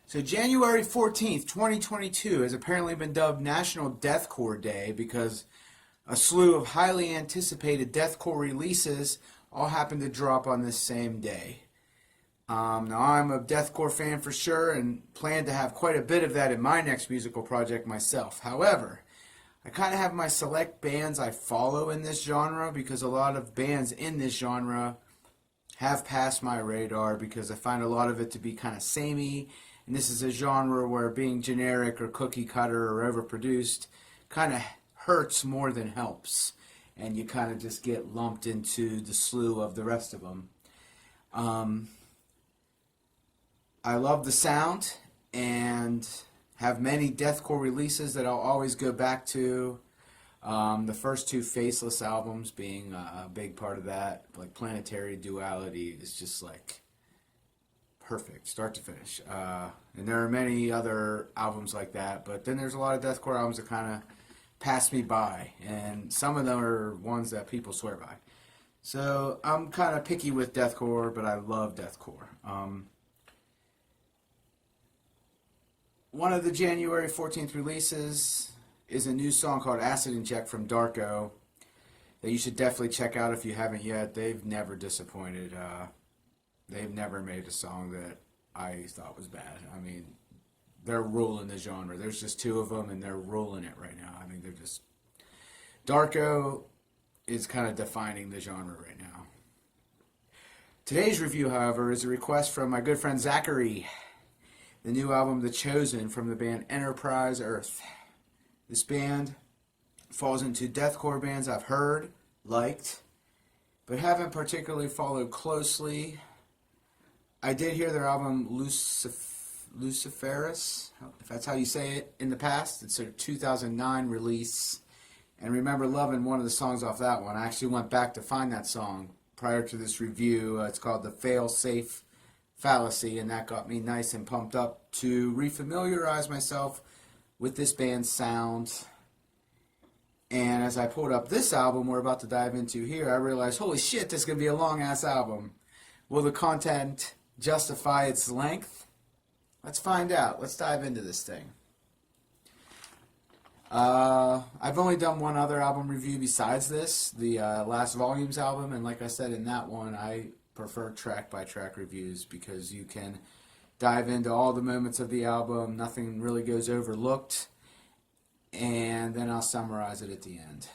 So January 14th, 2022 has apparently been dubbed National Deathcore Day because a slew of highly anticipated deathcore releases all happen to drop on this same day. Now I'm a deathcore fan for sure and plan to have quite a bit of that in my next musical project myself. However, I kind of have my select bands I follow in this genre because a lot of bands in this genre have passed my radar because I find a lot of it to be kind of samey, and this is a genre where being generic or cookie cutter or overproduced kind of hurts more than helps, and you kind of just get lumped into the slew of the rest of them. I love the sound and have many deathcore releases that I'll always go back to. The first two Faceless albums being a big part of that. Like Planetary Duality is just like perfect, start to finish. And there are many other albums like that, but then there's a lot of deathcore albums that kind of pass me by, and some of them are ones that people swear by. So I'm kind of picky with deathcore, but I love deathcore. One of the January 14th releases is a new song called Acid Inject from Darko that you should definitely check out if you haven't yet. They've never disappointed. They've never made a song that I thought was bad. I mean, they're ruling the genre. There's just two of them, and they're ruling it right now. I mean, they're just... Darko is kind of defining the genre right now. Today's review, however, is a request from my good friend Cary, the new album The Chosen from the band Enterprise Earth. This band falls into deathcore bands I've heard, liked, but haven't particularly followed closely. I did hear their album Luciferous, if that's how you say it, in the past. It's a 2009 release, and remember loving one of the songs off that one. I actually went back to find that song prior to this review. It's called The Fail-Safe Fallacy, and that got me nice and pumped up to refamiliarize myself with this band's sound. And as I pulled up this album we're about to dive into here, I realized, holy shit, this is going to be a long-ass album. Will the content justify its length? Let's find out. Let's dive into this thing. I've only done one other album review besides this, the Last Volumes album, and like I said in that one, I prefer track-by-track reviews because you can dive into all the moments of the album, nothing really goes overlooked, and then I'll summarize it at the end.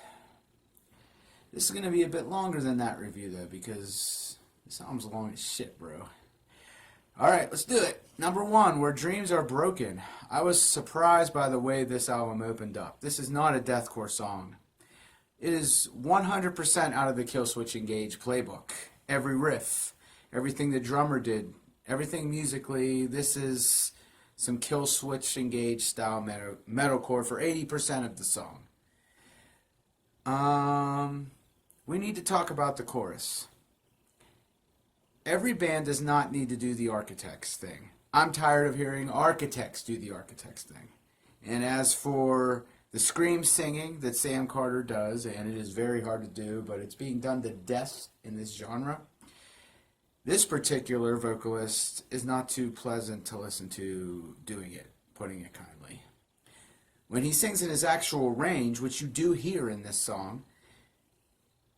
This is going to be a bit longer than that review, though, because this album's long as shit, bro. Alright, let's do it. Number one, Where Dreams Are Broken. I was surprised by the way this album opened up. This is not a deathcore song. It is 100% out of the Killswitch Engage playbook. Every riff, everything the drummer did, everything musically, this is some Killswitch Engage style metalcore for 80% of the song. We need to talk about the chorus. Every band does not need to do the Architects thing. I'm tired of hearing Architects do the Architects thing. And as for the scream singing that Sam Carter does, and it is very hard to do, but it's being done to death in this genre, this particular vocalist is not too pleasant to listen to doing it, putting it kindly. When he sings in his actual range, which you do hear in this song,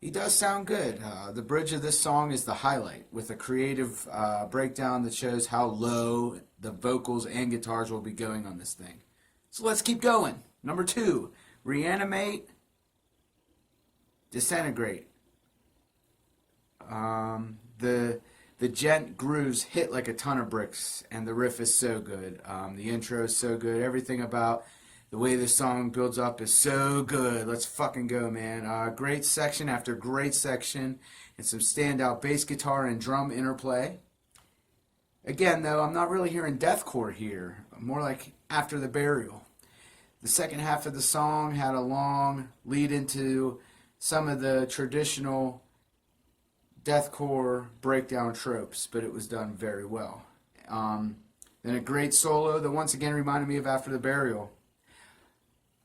he does sound good. The bridge of this song is the highlight, with a creative breakdown that shows how low the vocals and guitars will be going on this thing. So let's keep going. Number two, Reanimate, Disintegrate. The gent grooves hit like a ton of bricks, and the riff is so good. The intro is so good. Everything about the way this song builds up is so good. Let's fucking go, man. Great section after great section, and some standout bass guitar and drum interplay. Again, though, I'm not really hearing deathcore here. More like After the Burial. The second half of the song had a long lead into some of the traditional deathcore breakdown tropes, but it was done very well. Then a great solo that once again reminded me of After the Burial.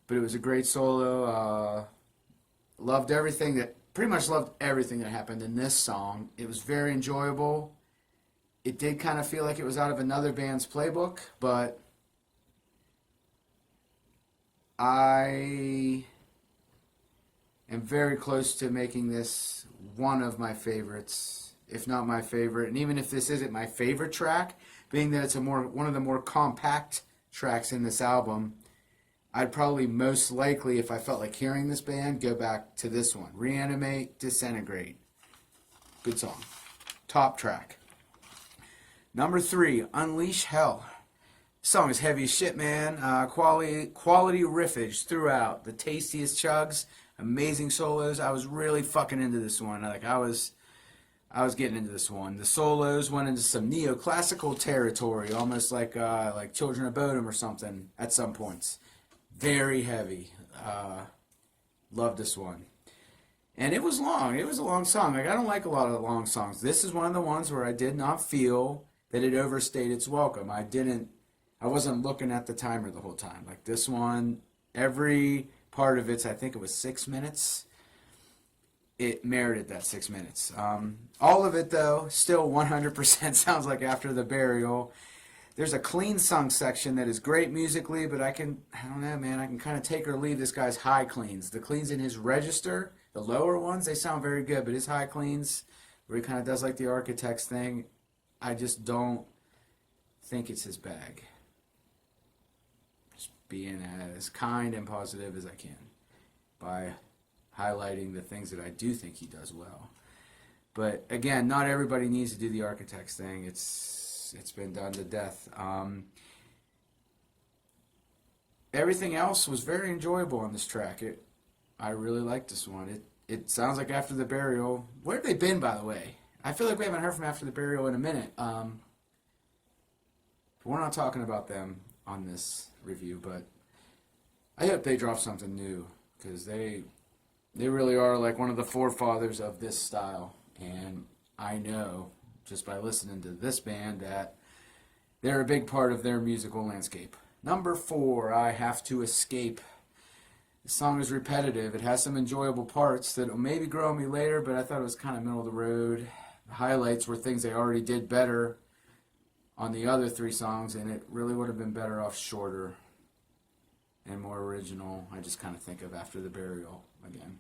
But it was a great solo. Pretty much loved everything that happened in this song. It was very enjoyable. It did kind of feel like it was out of another band's playbook, but I am very close to making this one of my favorites, if not my favorite. And even if this isn't my favorite track, being that it's one of the more compact tracks in this album, I'd probably most likely, if I felt like hearing this band, go back to this one. Reanimate, Disintegrate. Good song. Top track. Number 3, Unleash Hell. This song is heavy as shit, man. Quality riffage throughout. The tastiest chugs, amazing solos. I was really fucking into this one. I was getting into this one. The solos went into some neoclassical territory, almost like Children of Bodom or something at some points. Very heavy. Loved this one. And it was long. It was a long song. I don't like a lot of long songs. This is one of the ones where I did not feel that it overstayed its welcome. I wasn't looking at the timer the whole time. Like this one, every part of it, I think it was 6 minutes. It merited that 6 minutes. All of it, though, still 100% sounds like After the Burial. There's a clean sung section that is great musically, but I don't know, man, I can kind of take or leave this guy's high cleans. The cleans in his register, the lower ones, they sound very good, but his high cleans, where he kind of does like the Architects thing, I just don't think it's his bag. Just being as kind and positive as I can by highlighting the things that I do think he does well. But again, not everybody needs to do the Architects thing. It's been done to death. Everything else was very enjoyable on this track. I really liked this one. It sounds like After the Burial. Where have they been, by the way? I feel like we haven't heard from After the Burial in a minute. We're not talking about them on this review, but I hope they drop something new, because they really are like one of the forefathers of this style. And I know, just by listening to this band, that they're a big part of their musical landscape. Number 4, I Have to Escape. The song is repetitive. It has some enjoyable parts that will maybe grow on me later, but I thought it was kind of middle of the road. The highlights were things they already did better on the other 3 songs, and it really would have been better off shorter and more original. I just kind of think of After the Burial again.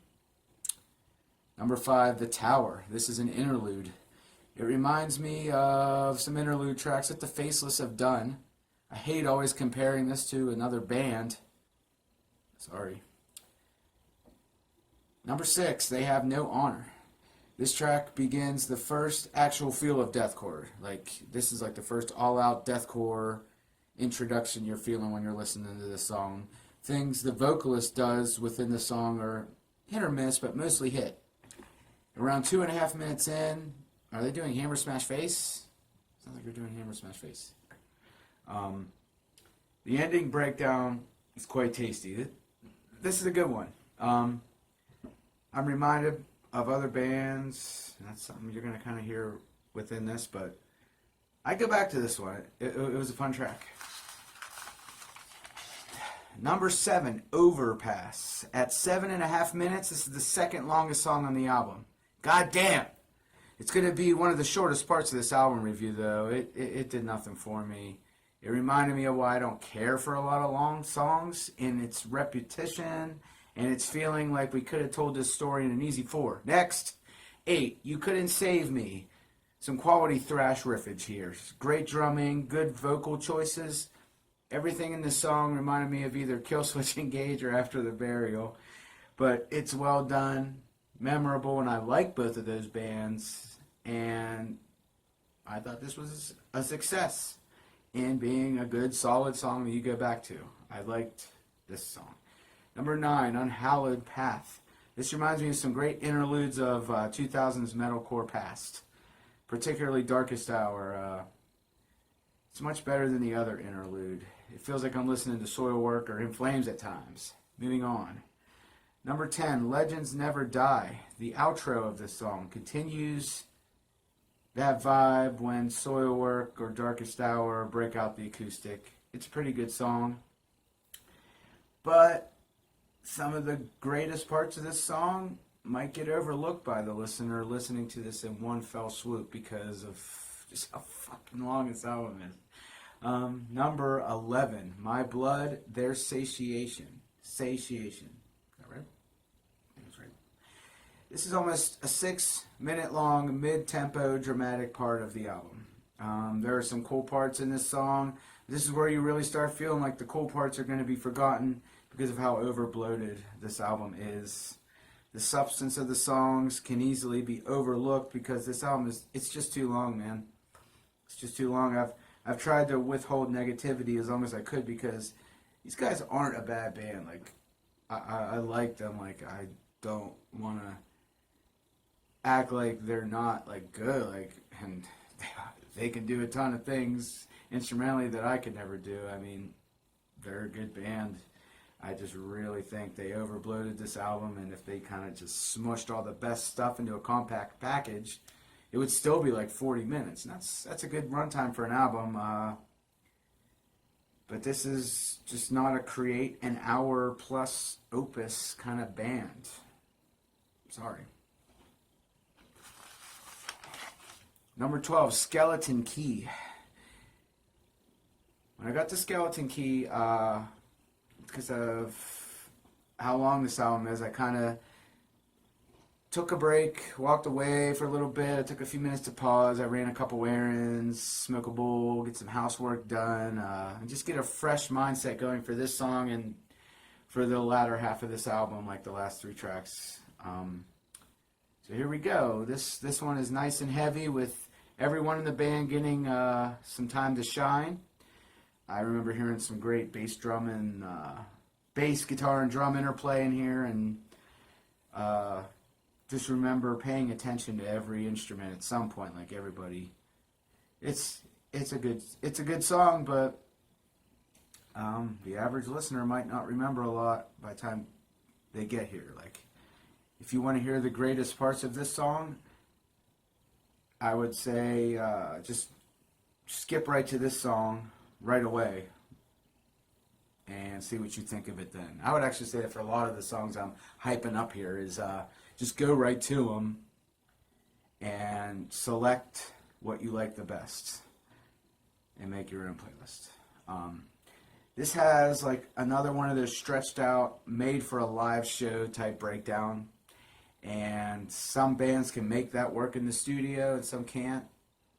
Number 5, The Tower. This is an interlude. It reminds me of some interlude tracks that the Faceless have done. I hate always comparing this to another band. Sorry. Number 6, They Have No Honor. This track begins the first actual feel of deathcore. This is like the first all-out deathcore introduction you're feeling when you're listening to this song. Things the vocalist does within the song are hit or miss, but mostly hit. Around 2.5 minutes in, are they doing Hammer Smash Face? Sounds like they're doing Hammer Smash Face. The ending breakdown is quite tasty. This is a good one. I'm reminded of other bands. That's something you're going to kind of hear within this, but I go back to this one. It was a fun track. Number 7, Overpass. At 7.5 minutes, this is the second longest song on the album. God damn! It's going to be one of the shortest parts of this album review, though. It did nothing for me. It reminded me of why I don't care for a lot of long songs, in its repetition, and it's feeling like we could have told this story in an easy 4. Next, 8, You Couldn't Save Me. Some quality thrash riffage here. Great drumming, good vocal choices. Everything in this song reminded me of either Killswitch Engage or After the Burial. But it's well done, memorable, and I like both of those bands. And I thought this was a success in being a good, solid song that you go back to. I liked this song. Number 9, Unhallowed Path. This reminds me of some great interludes of 2000s metalcore past, particularly Darkest Hour. It's much better than the other interlude. It feels like I'm listening to Soilwork or In Flames at times. Moving on. Number 10, Legends Never Die. The outro of this song continues that vibe when Soilwork or Darkest Hour break out the acoustic. It's a pretty good song. But some of the greatest parts of this song might get overlooked by the listener listening to this in one fell swoop because of just how fucking long this album is. Number 11, My Blood, Their Satiation. Satiation. Is that right? I think that's right. This is almost a 6-minute long, mid-tempo, dramatic part of the album. There are some cool parts in this song. This is where you really start feeling like the cool parts are going to be forgotten because of how overbloated this album is. The substance of the songs can easily be overlooked because this album it's just too long, man. It's just too long. I've tried to withhold negativity as long as I could because these guys aren't a bad band. Like, I like them. Like, I don't want to act like they're not, like, good. Like, and they can do a ton of things instrumentally that I could never do. I mean, they're a good band. I just really think they overbloated this album, and if they kind of just smushed all the best stuff into a compact package, it would still be like 40 minutes. And that's a good runtime for an album. But this is just not a create an hour plus opus kind of band. Sorry. Number 12, Skeleton Key. When I got the Skeleton Key, because of how long this album is, I kind of took a break, walked away for a little bit. I took a few minutes to pause. I ran a couple errands, smoke a bowl, get some housework done, and just get a fresh mindset going for this song and for the latter half of this album, like the last 3 tracks. So here we go. This one is nice and heavy with everyone in the band getting some time to shine. I remember hearing some great bass drum and bass, guitar, and drum interplay in here, and just remember paying attention to every instrument at some point, like everybody. It's a good song, but the average listener might not remember a lot by the time they get here. Like, if you want to hear the greatest parts of this song, I would say just skip right to this song right away and see what you think of it then. I would actually say that for a lot of the songs I'm hyping up here is just go right to them and select what you like the best and make your own playlist. This has like another one of those stretched out, made for a live show type breakdown. And some bands can make that work in the studio and some can't.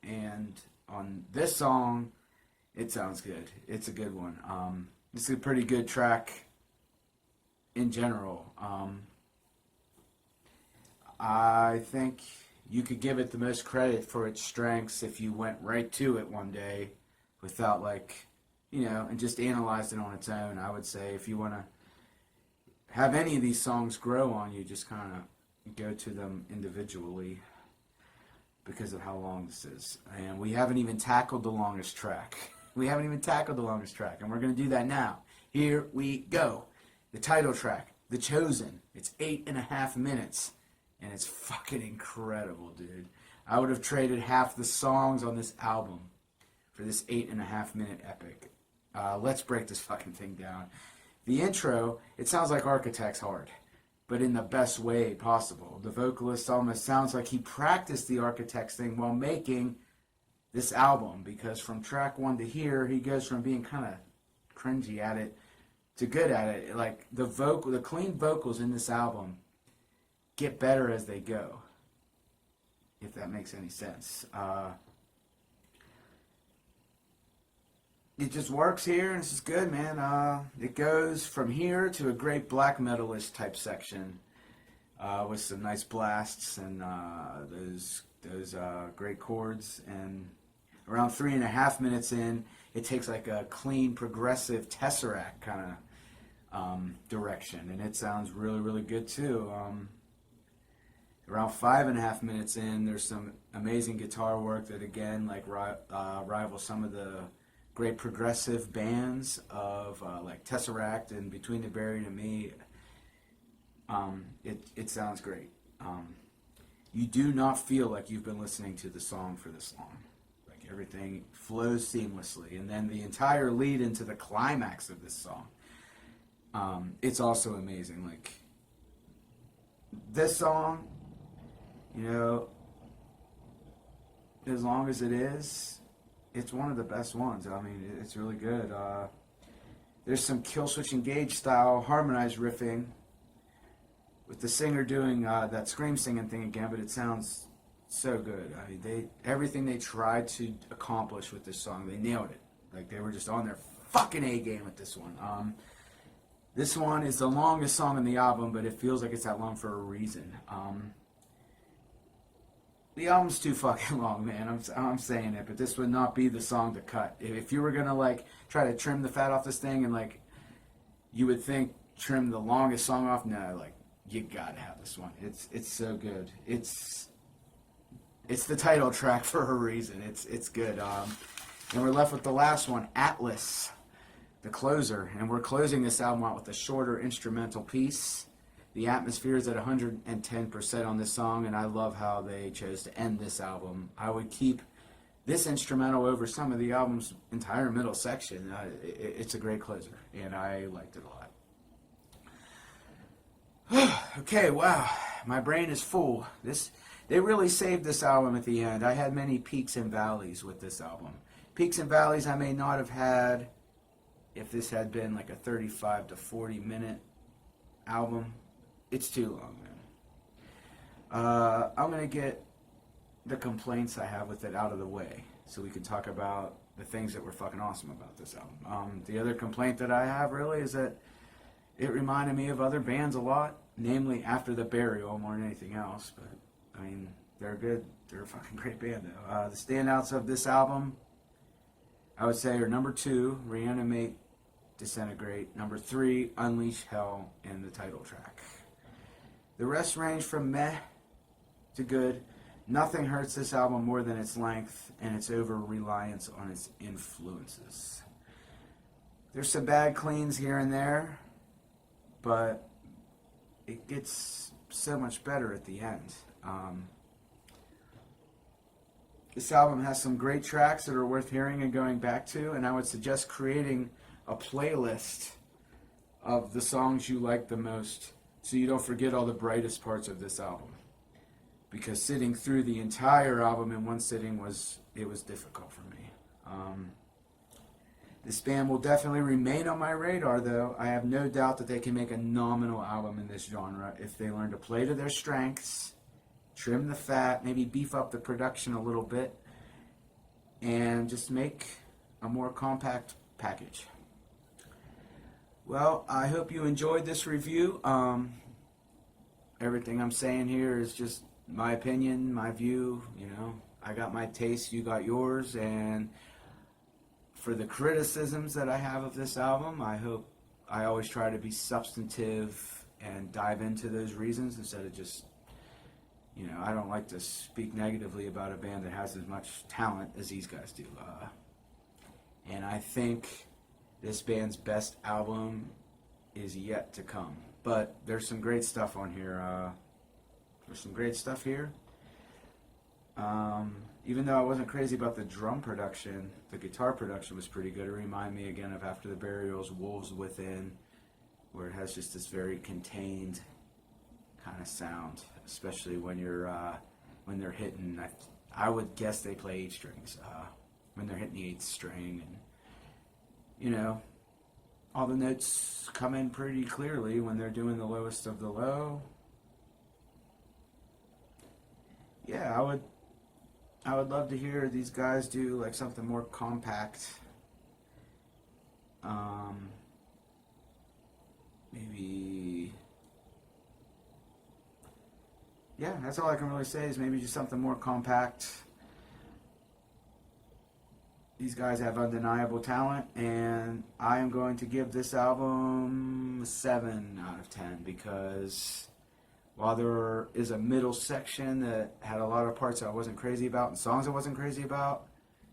And on this song, it sounds good. It's a good one. This is a pretty good track in general. I think you could give it the most credit for its strengths if you went right to it one day without and just analyzed it on its own. I would say if you want to have any of these songs grow on you, just kind of go to them individually because of how long this is. And we haven't even tackled the longest track. And we're going to do that now. Here we go. The title track, The Chosen. It's 8.5 minutes. And it's fucking incredible, dude. I would have traded half the songs on this album for this 8.5 minute epic. Let's break this fucking thing down. The intro, it sounds like Architect's hard, but in the best way possible. The vocalist almost sounds like he practiced the Architect's thing while making this album, because from track 1 to here, he goes from being kind of cringy at it to good at it. Like the clean vocals in this album get better as they go, if that makes any sense. It just works here, and it's just good, man. It goes from here to a great black metal-ish type section with some nice blasts and those great chords. And around 3.5 minutes in, it takes like a clean, progressive Tesseract kind of direction, and it sounds really, really good too. Around 5.5 minutes in, there's some amazing guitar work that again rivals some of the great progressive bands of like Tesseract and Between the Buried and Me. It sounds great. You do not feel like you've been listening to the song for this long. Like everything flows seamlessly, and then the entire lead into the climax of this song. It's also amazing. Like this song, as long as it is, it's one of the best ones. I mean, it's really good. There's some kill switch engage style harmonized riffing with the singer doing that scream singing thing again, but it sounds so good. I mean, everything they tried to accomplish with this song, they nailed it. Like, they were just on their fucking A game with this one. This one is the longest song on the album, but it feels like it's that long for a reason. The album's too fucking long, man. I'm saying it, but this would not be the song to cut. If you were gonna like try to trim the fat off this thing, and like you would think trim the longest song off, no, like you gotta have this one. It's so good. It's the title track for a reason. It's good. And we're left with the last one, Atlas, the closer, and we're closing this album out with a shorter instrumental piece. The atmosphere is at 110% on this song, and I love how they chose to end this album. I would keep this instrumental over some of the album's entire middle section. It's a great closer, and I liked it a lot. Okay, wow, my brain is full. They really saved this album at the end. I had many peaks and valleys with this album. Peaks and valleys I may not have had if this had been like a 35 to 40 minute album. It's too long, man. I'm going to get the complaints I have with it out of the way so we can talk about the things that were fucking awesome about this album. The other complaint that I have really is that it reminded me of other bands a lot, namely After the Burial more than anything else. But, I mean, they're good. They're a fucking great band, though. The standouts of this album, I would say, are number 2, Reanimate, Disintegrate. Number 3, Unleash Hell, and the title track. The rest range from meh to good. Nothing hurts this album more than its length and its over-reliance on its influences. There's some bad cleans here and there, but it gets so much better at the end. This album has some great tracks that are worth hearing and going back to, and I would suggest creating a playlist of the songs you like the most, so you don't forget all the brightest parts of this album. Because sitting through the entire album in one sitting was difficult for me. This band will definitely remain on my radar, though. I have no doubt that they can make a nominal album in this genre if they learn to play to their strengths, trim the fat, maybe beef up the production a little bit, and just make a more compact package. Well, I hope you enjoyed this review. Everything I'm saying here is just my opinion, my view. You know, I got my taste, you got yours, and for the criticisms that I have of this album, I hope I always try to be substantive and dive into those reasons instead of just, you know, I don't like to speak negatively about a band that has as much talent as these guys do. And I think this band's best album is yet to come. But there's some great stuff on here. There's some great stuff here. Even though I wasn't crazy about the drum production, the guitar production was pretty good. It reminded me again of After the Burial's Wolves Within, where it has just this very contained kind of sound, especially when they're hitting. I would guess they play 8 strings when they're hitting the 8th string, and you know, all the notes come in pretty clearly when they're doing the lowest of the low. Yeah, I would love to hear these guys do like something more compact. Maybe, yeah, that's all I can really say is maybe just something more compact. These guys have undeniable talent, and I am going to give this album a 7 out of 10 because while there is a middle section that had a lot of parts I wasn't crazy about and songs I wasn't crazy about,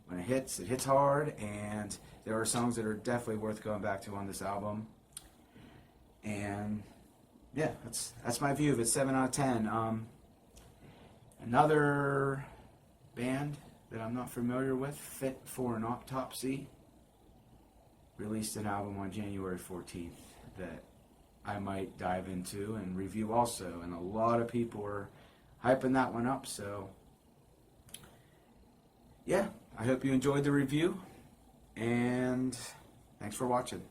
when it hits hard, and there are songs that are definitely worth going back to on this album. And yeah, that's my view of it, 7 out of 10. Another band that I'm not familiar with, Fit for an Autopsy, released an album on January 14th that I might dive into and review also, and a lot of people are hyping that one up, so yeah, I hope you enjoyed the review, and thanks for watching.